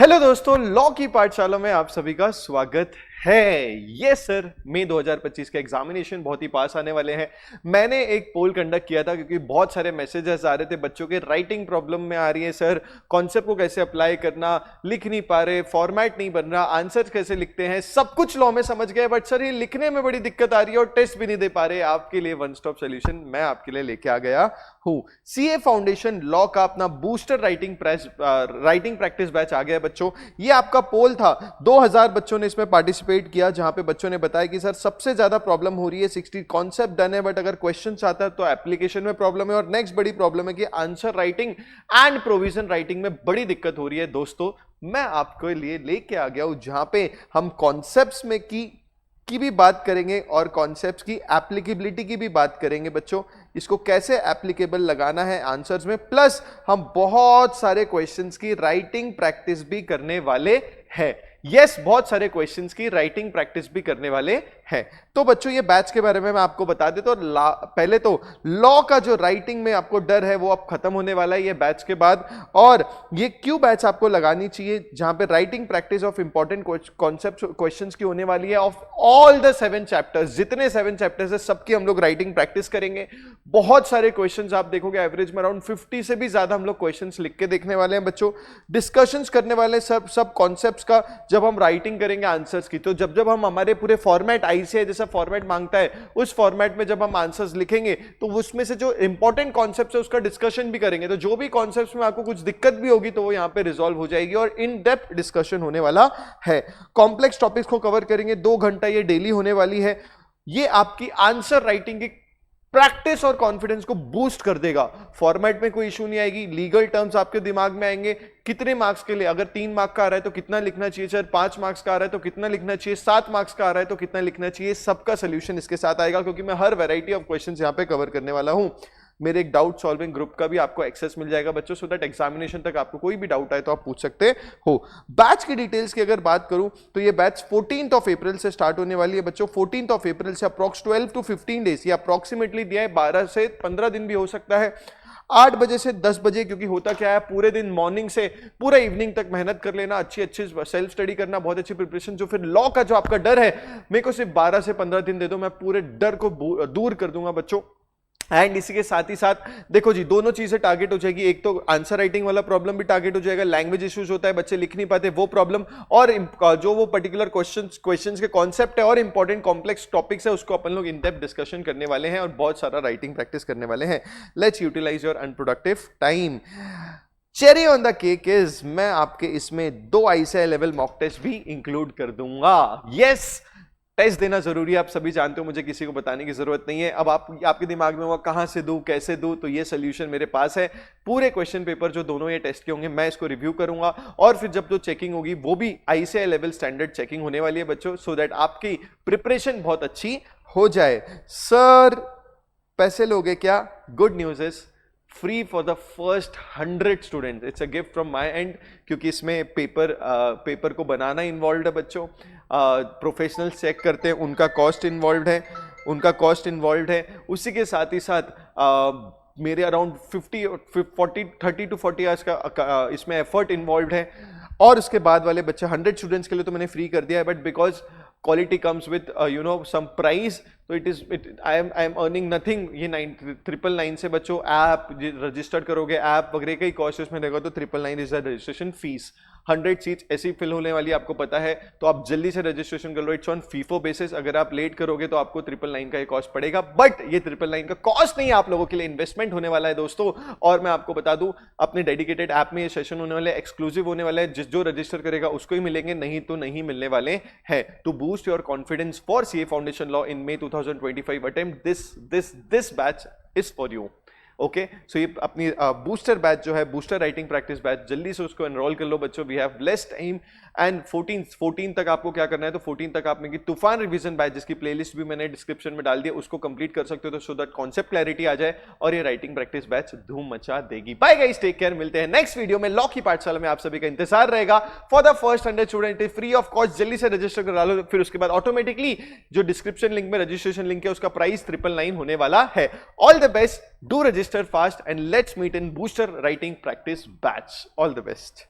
Hello दोस्तों, law की पाठशाला में आप सभी का स्वागत है। ये सर मई 2025 के एग्जामिनेशन बहुत ही पास आने वाले हैं। मैंने एक पोल कंडक्ट किया था क्योंकि बहुत सारे मैसेजेस आ रहे थे बच्चों के, राइटिंग प्रॉब्लम में आ रही है सर, कॉन्सेप्ट को कैसे अप्लाई करना, लिख नहीं पा रहे, फॉर्मेट नहीं बन रहा, आंसर कैसे लिखते हैं, सब कुछ लॉ में समझ गए बट सर ये लिखने में बड़ी दिक्कत आ रही है और टेस्ट भी नहीं दे पा रहे। आपके लिए वन स्टॉप सोल्यूशन मैं आपके लिए लेके आ गया हूं। सीए फाउंडेशन लॉ का अपना बूस्टर राइटिंग प्रैक्टिस बैच आ गया है बच्चों। ये आपका पोल था, 2000 बच्चों ने इसमें पार्टिसिपेट किया, जहां पे बच्चों ने बताया कि सर सबसे ज्यादा प्रॉब्लम हो रही है 60 कॉन्सेप्ट डन है बट अगर क्वेश्चन आता है तो एप्लीकेशन में प्रॉब्लम है, और नेक्स्ट बड़ी प्रॉब्लम है कि answer writing and provision writing में बड़ी दिक्कत हो रही है। दोस्तों मैं आपके लिए लेके आ गया हूं जहां पे हम कॉन्सेप्ट्स में की भी बात करेंगे और कॉन्सेप्ट्स की एप्लीकेबिलिटी की भी बात करेंगे बच्चों, इसको कैसे एप्लीकेबल लगाना है आंसर्स में, प्लस हम बहुत सारे क्वेश्चंस की राइटिंग प्रैक्टिस भी करने वाले हैं। यस, बहुत सारे क्वेश्चंस की राइटिंग प्रैक्टिस भी करने वाले हैं। तो बच्चों ये बैच के बारे में मैं आपको बता देता हूं। पहले तो लॉ का जो राइटिंग में आपको डर है वो अब खत्म होने वाला है ये बैच के बाद, और ये क्यों बैच आपको लगानी चाहिए जहां पे writing practice of important concept questions की होने वाली है ऑफ ऑल द 7 चैप्टर्स। जितने 7 चैप्टर्स है सबकी हम लोग राइटिंग प्रैक्टिस करेंगे। बहुत सारे क्वेश्चंस आप देखोगे, एवरेज में अराउंड 50 से भी ज्यादा हम लोग क्वेश्चंस लिख के देखने वाले हैं बच्चों। डिस्कशंस करने वाले हैं सब कॉन्सेप्ट्स का जब हम राइटिंग करेंगे आंसर्स की। तो जब हम हमारे पूरे फॉर्मेट आईसीआई जैसा फॉर्मेट मांगता है उस फॉर्मेट में जब हम आंसर्स लिखेंगे तो उसमें से जो इंपॉर्टेंट कॉन्सेप्ट्स है उसका डिस्कशन भी करेंगे। तो जो भी कॉन्सेप्ट्स में आपको कुछ दिक्कत भी होगी तो वो यहां पे रिजॉल्व हो जाएगी और इन डेप्थ डिस्कशन होने वाला है। कॉम्प्लेक्स टॉपिक्स को कवर करेंगे, 2 घंटा ये डेली होने वाली है। ये आपकी आंसर राइटिंग की प्रैक्टिस और कॉन्फिडेंस को बूस्ट कर देगा। फॉर्मेट में कोई इशू नहीं आएगी, लीगल टर्म्स आपके दिमाग में आएंगे। कितने मार्क्स के लिए, अगर 3 मार्क्स का आ रहा है तो कितना लिखना चाहिए सर, 5 मार्क्स का आ रहा है तो कितना लिखना चाहिए, 7 मार्क्स का आ रहा है तो कितना लिखना चाहिए, सबका सोल्यूशन इसके साथ आएगा क्योंकि मैं हर वैरायटी ऑफ क्वेश्चंस यहां पे कवर करने वाला हूं। मेरे एक डाउट सॉल्विंग ग्रुप का भी आपको एक्सेस मिल जाएगा बच्चों, सो दैट एग्जामिनेशन तक आपको कोई भी डाउट आए तो आप पूछ सकते हो। बैच की डिटेल्स की अगर बात करूं तो ये बैच 14th ऑफ अप्रैल से स्टार्ट होने वाली है बच्चों। 14th ऑफ अप्रैल से अप्रॉक्स 12 to 15 डेज, ये अप्रॉक्सीमेटली दिया है, 12 से 15 दिन भी हो सकता है। 8 बजे से 10 बजे, क्योंकि होता क्या है पूरे दिन मॉर्निंग से पूरा इवनिंग तक मेहनत कर लेना, अच्छी सेल्फ स्टडी करना, बहुत अच्छी प्रिपरेशन। जो फिर लॉ का जो आपका डर है, मेरे को सिर्फ 12 से 15 दिन दे दो, मैं पूरे डर को दूर कर दूंगा बच्चों। एंड इसी के साथ ही साथ देखो जी, दोनों चीजें टारगेट हो जाएगी। एक तो आंसर राइटिंग वाला प्रॉब्लम भी टारगेट हो जाएगा, लैंग्वेज इश्यूज होता है, बच्चे लिख नहीं पाते वो प्रॉब्लम, और जो वो पर्टिकुलर क्वेश्चंस के कॉन्सेप्ट है और इंपॉर्टेंट कॉम्प्लेक्स टॉपिक्स है उसको अपन लोग इन डेप्थ डिस्कशन करने वाले हैं और बहुत सारा राइटिंग प्रैक्टिस करने वाले हैं। Let's utilize your unproductive time. Cherry on the cake is मैं आपके इसमें 2 आईसीआई लेवल मॉक टेस्ट भी इंक्लूड कर दूंगा। यस, टेस्ट देना जरूरी है, आप सभी जानते हो, मुझे किसी को बताने की जरूरत नहीं है। अब आपके दिमाग में होगा कहां से दूं, कैसे दूं, तो ये सोल्यूशन मेरे पास है। पूरे क्वेश्चन पेपर जो दोनों ये टेस्ट के होंगे मैं इसको रिव्यू करूंगा और फिर जब जो चेकिंग होगी वो भी आईसीआई लेवल स्टैंडर्ड चेकिंग होने वाली है बच्चों, सो दैट आपकी प्रिपरेशन बहुत अच्छी हो जाए। सर पैसे लोगे क्या? Good news is free for the first 100 student, it's a gift from my and, क्योंकि इसमें पेपर को बनाना इन्वॉल्व है बच्चों। प्रोफेशनल चेक करते हैं, उनका कॉस्ट इन्वॉल्व है। उसी के साथ ही साथ मेरे अराउंड 30 to 40 आवर्स का इसमें एफर्ट इन्वॉल्व है। और उसके बाद वाले बच्चे 100 स्टूडेंट्स के लिए तो मैंने फ्री कर दिया है, but because quality comes with some price, तो I am earning nothing। ये 999 से बच्चों ऐप रजिस्टर्ड करोगे, ऐप वगैरह का ही कॉस्ट उसमें रहेगा, तो 999 is the registration fees. 100 seats ऐसी फिल होने वाली आपको पता है, तो आप जल्दी से रजिस्ट्रेशन कर लो। इट्स ऑन फीफो बेसिस, अगर आप लेट करोगे तो आपको 999 का ये कॉस्ट पड़ेगा, बट ये 999 का कॉस्ट नहीं है, आप लोगों के लिए इन्वेस्टमेंट होने वाला है दोस्तों। और मैं आपको बता दूं अपने डेडिकेटेड ऐप में ये सेशन होने वाले, एक्सक्लूसिव होने वाला है, जो रजिस्टर करेगा उसको ही मिलेंगे, नहीं तो नहीं मिलने वाले हैं। तो boost your confidence for CA foundation law in May 2025 attempt, this batch is for you. Okay, so ये अपनी बूस्टर बैच जो है, बूस्टर राइटिंग प्रैक्टिस बैच, जल्दी से उसको एनरोल कर लो बच्चों। We have less time and 14 तक आपको क्या करना है, तो 14 तक आप मेरी तूफान रिवीजन बैच, जिसकी प्लेलिस्ट भी मैंने डिस्क्रिप्शन में डाल दिया, उसको कंप्लीट कर सकते हो, तो सो दैट कॉन्सेप्ट क्लैरिटी आ जाए और ये राइटिंग प्रैक्टिस बैच धूम मचा देगी। बाय गाइस, टेक केयर, मिलते हैं नेक्स्ट वीडियो में। लॉ की पाठशाला में आप सभी का इंतजार रहेगा for the first 100 student, free of cost. जल्दी से रजिस्टर करा लो, फिर उसके बाद ऑटोमेटिकली जो डिस्क्रिप्शन लिंक में रजिस्ट्रेशन लिंक है उसका प्राइस 999 होने वाला है। All the best, do register fast and let's meet in booster writing practice batch. All the best.